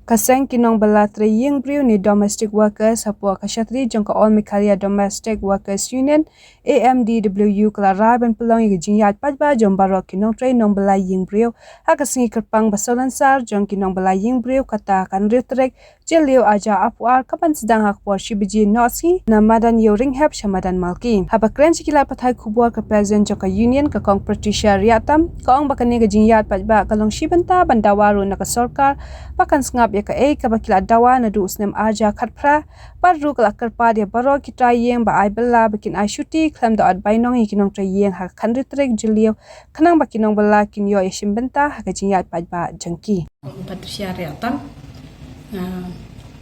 Kaseng kinong balatre ying briu ni domestic workers hapua kashatri jongka All Mekhalaya Domestic Workers Union AMDWU kelara ben pelong yi jingyat patba jombaro kinong tre nong bala ying briu hakasingi kerpang basolansar jong kinong bala ying briu kata kan riutrek jelio aja apuar kapan sedang hakpor shibiji nosi namadan yoring hep shamadan malki haba kren sikila pathai kubua ke present jongka union ke kong Patricia Riatam kong bakani ke jingyat patba kalong shibenta bandawaru naka sorkar pakan sengap ya ka ka bakila dawa na du usnem aja khatpra parru kala karpa dia baro kita yeng ba ai bella bakin ai shuti klam da ad bainong ikinong tra yeng ha khandri trek julio khanang bakinong bella kin yo yeshim benta ha kajingyat pajba jangki Patricia Riatam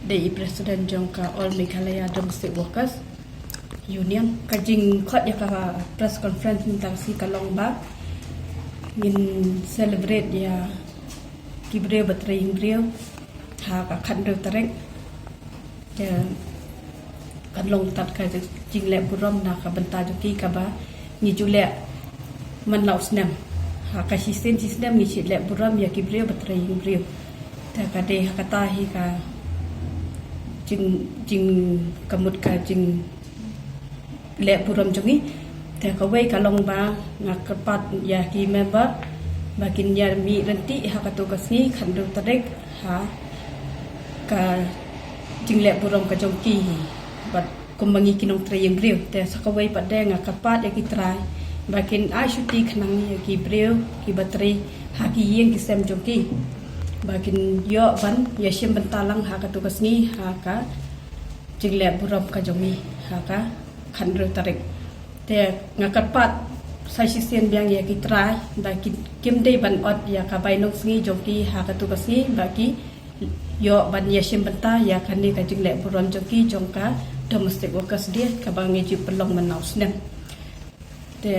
DI President jongka All Mekhalaya Domestic Workers Union kajing khot ya ka press conference tentang si kalong ba min celebrate ya kibreu batre ingreu ha ka khandeu tarek ya kan long tat ka jing le burom na ka benta juki ka ba ni jule man laus nem ha ka sistem ni chit le burom ya kibreu batre ingreu ta ka de ha ka ta hi ka jing kamut ka jing le burom jongi ta ka wei ka long ba nga ka pat ya ki member bakin yar mi renti ha ka to ka sni khandeu tarek ha ka jingle burom ka jongki bat kumangi kinong trayeng breu te sakawai padeng ka pat ya kitrai bakin a shuti khnang ya ki breu ki batri ha ki yeng ki sem jongki bakin yo ban ya shem bentalang ha ka to ka sni ha ka jingle burom ka jongi ha ka khandeu tarek te ngakat pat sai sisen biang ya kitrai bakin kimdei ban ot ya ka bainong sni jongki ha ka to ka sni baki yo ban yashim benta ya kani ka jingle buron joki jongka domestic workers dia ka bangi ji pelong menaus nem te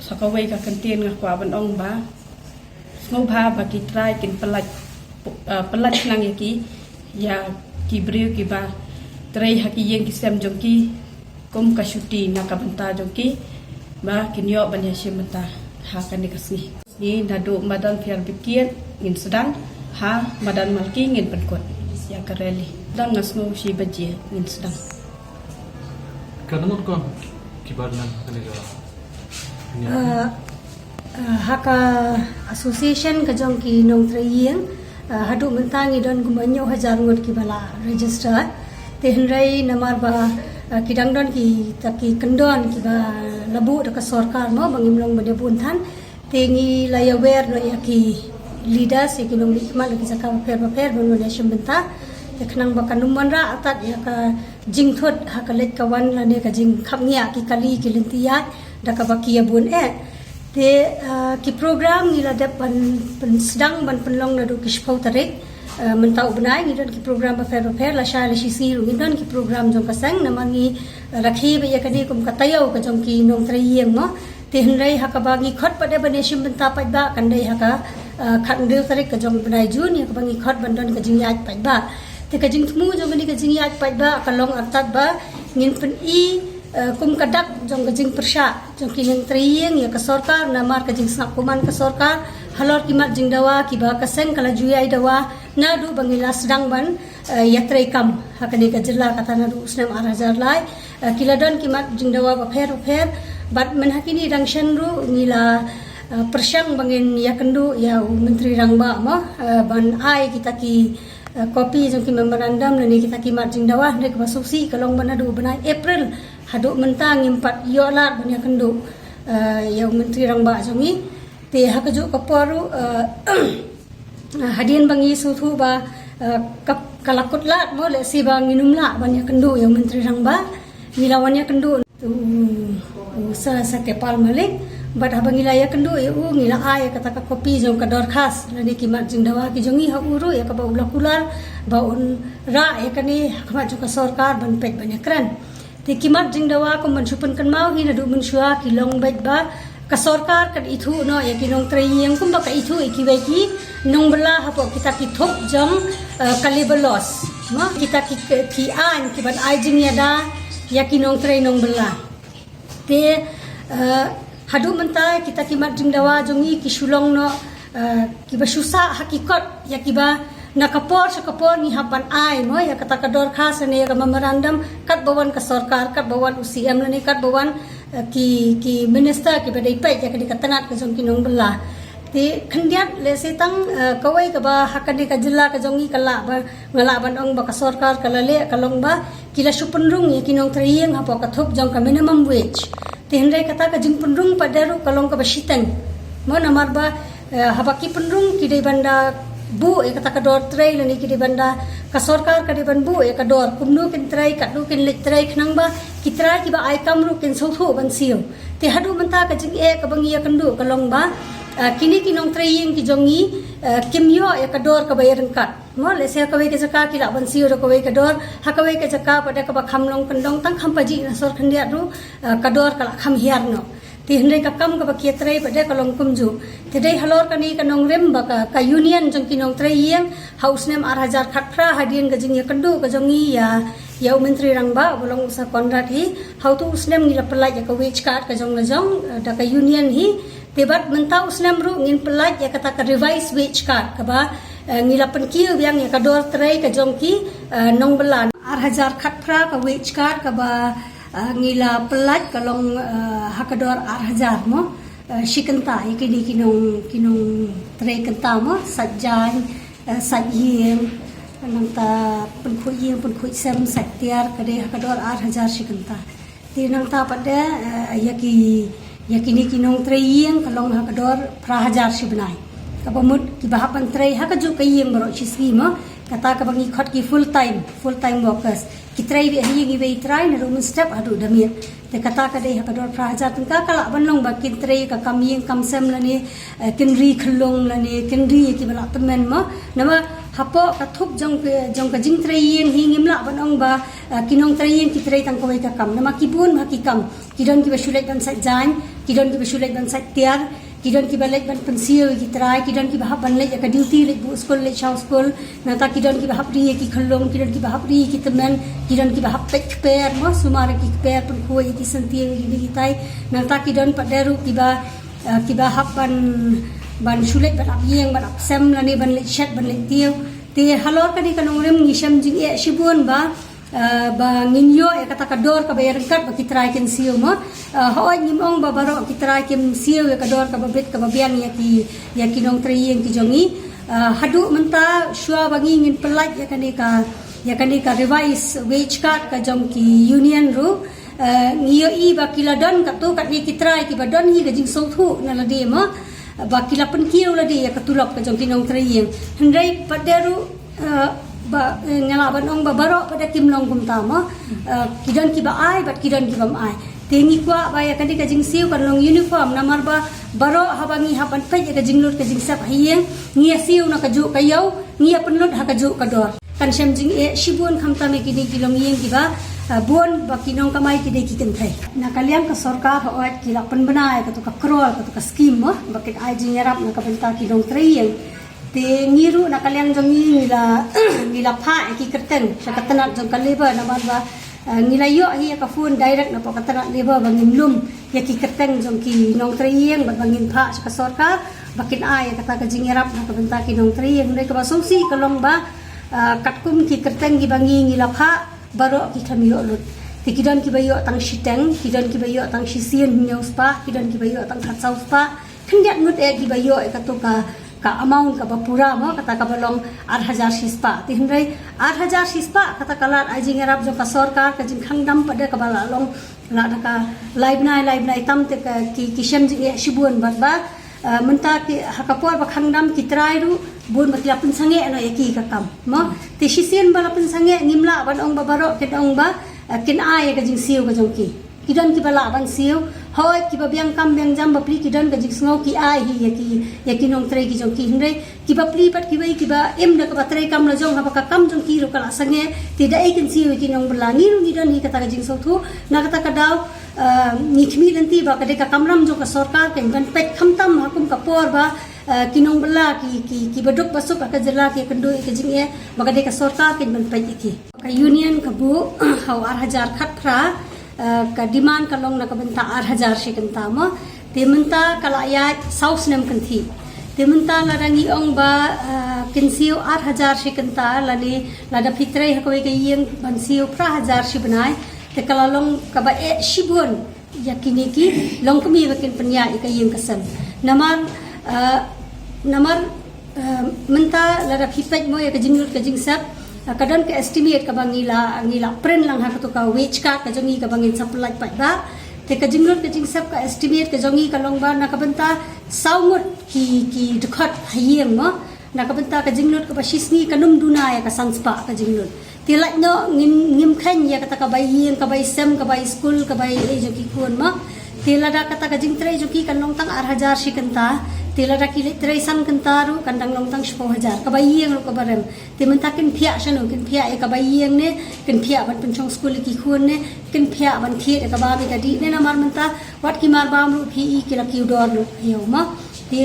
sakawai ka kantin nga kwa ban ong ba ngobha ba ki try kin pelat nang yaki ya ki breu ki ba trai haki yeng ki sem jongki kum ka shuti na ka benta jongki ba kin yo ban yashim benta ha kani kasni ni nadu madan fiar bikiet ngin sedang ha madan malki ngin penkot ya kareli dan ngasno shi baje ngin sedang kanamot ko kibarnan kaniga haka association ka jong ki nong trayeng hadu mentangi don gumanyo hajar ngot ki bala register te hnrai namar ba kidang don ki taki kendon ki ba labu da ka sarkar mo bangim long bade punthan tengi layawer no yaki leaders ikinong hikmat lagi saka paper bon nation benta teknang bakan numandra atat ya ka jingthot hakalet kawan lane ka jing khamnya ki kali ki lintia da ka bakia bun te ki program ni ladap ban sedang ban penlong na do kishpau tarik mentau benai ni don ki program paper la sha la shi ru don ki program jong kasang namangi rakhi be ya kadi kum katayau ka jong ki nong trayeng mo te hnrai hakabagi khot pada baneshim benta padba kandai haka khandeu tarik ka jong benai jun ya kabangi khot bandon ka jingyat padba te ka jing thmu jong ni ka jingyat padba kalong atat ba ngin pen kum kadak jong ka jing persha jong ki nang triyeng ya ka sarkar namar ka jing snap kuman ka sarkar halor kimat jing dawa ki ba ka seng kala juyai dawa nadu bangila sedang ban yatrai kam hakani ka jilla kata nadu usnam arajar lai kiladon kimat jing dawa ba pher bat menhakini rang shanru ngila persyang bangin ya kendu ya menteri rangba ma ban ai kita ki kopi jong ki memorandum ni kita ki mat jing dawah nek basusi kalong banadu banai April hadu mentang impat yolar ban ya kendu ya menteri rangba jongi te hakaju kaporu hadian bangi suthu ba kalakut lat mo le si bang minumla ban ya kendu ya menteri rangba milawan ya kendu sa kepal malik bat habang ilaya kendu ya ngila ay kata ka kopi jong ka dorkhas lani kimat jing dawa ki jongi ha uru ya ka ba ulah kular ba un ra ya kani kama juga sarkar ban pet banyak kran te kimat jing dawa ko mansupan kan mau hina du mensua ki long bet ba ka sarkar kan itu no ya ki nong trayeng kum ba ka itu ki ki nong bela ha po kita ki thop jong kalibelos ma kita ki an ki ban ai jing ya da ya ki nong tray nong bela te hadu mentai kita kimat jing dawa jongi ki sulong no kiba susah hakikat ya kiba nakapor ni hapan ai mo ya kata kador khas ne ya memorandum kat bawan ke sarkar kat bawan UCM ne kat bawan ki minister ki badai pai ya kadi katanat ke jong kinong belah ti khandiat le setang kawai ka ba hakadi ka jilla ka jongi kala ba ngala ban ong ba ka sarkar kala le kalong ba kila supunrung ya kinong triyeng hapo ka thop jong ka minimum wage ti hendai kata ka jing punrung padaru kalong ka basitang mo namar ba habaki punrung ki dei banda bu e kata kador tray lani ki banda ka sarkar ka ban bu e kador kumnu kin tray ka du kin lit tray khnang ba kitrai ki ba ai kamru kin sotho ban siu te hadu manta ka jing e ka bangi kan du kalong ba kini kinong traying ki jongi kimyo e kador ka bayar kat mo le se ka wei ka jaka ki la ban siu ro ka wei kador ha ka wei ka jaka pada ka ba khamlong kandong tang khampaji na sor khandia ru kador ka kham hiar no ti hendai ka kam ka ba ki tray pada kalong kumju te dei halor ka ni ka nong rem ba ka union jong kinong traying house name 8000 khatpra hadien ka jing ya kandu ka jongi ya menteri rangba bolong usa konrad hi how to usnem ni la pelaj ya ka wage card ka jong la jong da ka union hi tebat mentau usnem ru ngin pelaj ya kata ka revise wage card ka ba ngila penkiu yang ya ka dor tray ka jong ki nong belan 8000 khatpra ka wage card ka ba ngila pelaj kalong hakador 8000 mo shikanta ikidi kinong tray kanta mo sajjan sajiem nangta penkhuiyeng penkhui sem saktiar kade hakador 8000 shikanta ti nangta pada yakini kinong traying kalong hakador 1000 shibnai kabamut ki bahapan tray hakaju kayeng baro chisgi mo kata ka bangi khot ki full time workers ki tray bi hi ngi try na room step adu damir te kata ka dei hakador 1000 tengka kala banlong ba kin tray ka kamyeng kamsem lani kinri khlong lani kinri ki bala temen mo nama hapo ka thup jong ka jing traying hi ngimla banong ba kinong traying ki tray tang ko ka kam nama kibun ma ki kam kidon ki bashulek dan sajjan kidon ki bashulek dan sattiar kidon ki balek ban pensiu ki try kidon ki bahap ban lek ka duty lek bu school lek shaw school nata kidon ki bahap ri ki khlong kidon ki bahap ri ki temen kidon ki bahap pek per mo sumara ki per pun ko ki sentie ki tai nata kidon padaru ki bahap ban shulek ban abyeng ban apsem lani ban lek shat ban lek tiu te halor ka di kanong rem ngisham jing e shibun ba nginyo e kata kador ka bayar kat ba kitrai ken siu mo hoy ngimong ba baro kitrai ken siu e kador ka babet ka babian ya kinong traying ki jongi hadu menta shua bangi ngin pelaj ya kani ka revise wage card ka jong ki union ru ngiyo i ba kiladon ka tu kat ni kitrai ki badon hi ga jing sothu na la de mo ba kilapan kiu la de ya katulok ka jong kinong traying hendai padaru ba ngala banong ba baro pada kimlong kumtama kidon ki ba ai bat kidon ki bam ai tengi kwa ba ya kadi ka jing siu kan long uniform namar ba baro habangi hapan pe ka jing lut ka jing sap hieng ngia siu na ka ju ka yau ngia penlut ha ka ju ka dor kan sem jing e shibun khamta me kidi kilong yeng ki ba bon ba kinong kamai ki de ki ken thai na kaliam ka sarkar ho at ki lapan banai ka to ka krol ka to ka scheme mo ba ke ai jing yarap na ka benta ki dong trayeng te ngiru na kaliang jong ngila pha ki kerten sa katanat jong kaleba na ba ngila yo hi ka phone direct na po katanat leba bangin lum ya ki kerten jong ki nong trayeng ba bangin pha sa sarkar bakin ai kata ka jingerap na ka benta ki nong trayeng dai ka ba songsi kalong ba katkum ki kerten ki bangi ngila pha baro ki khamiyo lut ti kidon ki bayo tang shiteng kidon ki bayo tang shisien news pa kidon ki bayo tang khatsau pa khandiat mut e ki bayo e ka to ka amount ka bapura mo kata ka balong 8000 sispa ti hendai 8000 sispa kata kalat ajing arab jo ka sarkar ka jing khangdam pada ka bala long la ka live nai tam te ka ki shem ji shibun ba menta ki hakapor ba khangdam ki trai ru bun ba kilapun sange no eki ka kam mo ti shisien bala pun sange ngimla ban ong ba baro ke ong ba kin ai ka jing siu ka jong ki kidon ki bala ban siu hoy ki ba biang kam biang jam ba pli kidon ka jing sngo ki ai hi ya ki nong trai ki jong ki hindai ki ba pli pat ki bai ki ba em da ka ba trai kam la jong ha ba ka kam jong ki ru kala sange ti da ai kin siu ki nong belangi ru ni don hi kata ka jing so thu na kata ka daw ni khmi lanti ba ka de ka kamram jo ka sarkar ken ban pek khamtam hakum ka por ba kinong bela ki baduk basuk ka jela ki kendo ki jing e ba ka de ka sarkar ken ban pek ki ka union ka bu haw 8000 khat phra ka demand ka long na ka benta 8000 shikanta mo te menta kala ya south nem kan thi Tementa larangi ong ba kinsiu 8,000 si kenta lani lada pitrai hakoi ke yeng bansiu pra 1,000 si benai te kalalong kaba shibun yakini ki long kami bakin penya ke yeng kesan namar menta lada pitai mo ya ke jingut ke jingsap kadang ke estimate ka bangila print lang ha ka wage ka jongi ka bangin supply pa ba te ka jingut ke jingsap ka estimate ka jongi ka long ba na ka benta saungut ki dekat hayem mo na ka benta ka jingut ka basisni ka num dunaya ka sanspa ka jingut tilak no ngim khan ya kata ka bayeng ka bay sem ka bay school ka bay joki kun mo tilada kata ka jingtrai joki kan long tang 8,000 si kenta tilada ki trai san kentaru kandang long tang 10,000 ka bayeng ro ka barem timenta kin phia sanu kin phia e ka bayeng ne kin phia ban penchong school ki khun ne kin phia ban thi ka ba bi ka di ne na mar menta wat ki mar bam ru phi ki la ki dor lu yo ma ti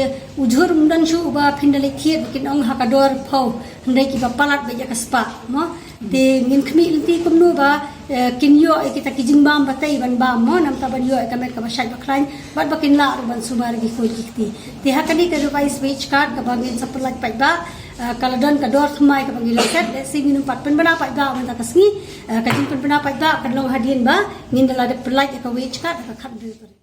ujur mundan shu ba phindale khiet kin ong ha ka dor phau ndai ki ba palat ba ya ka spa mo te ngin khmi ti kum nu ba kin yo e kita ki jingbam batai ban ba mo nam ta ban yo e ka met ka ba shai ba khlain bat ba kin la ru ban sumar gi khoi ki ti ha kani ka device switch card ka bangin supply pai ba kaladon ka dor thmai ka bangin laket de sing minum pat pen bana pai ba man ta kasni ka jin pen bana pai ba kan long hadien ba ngin dala de pelai ka switch card ka khat de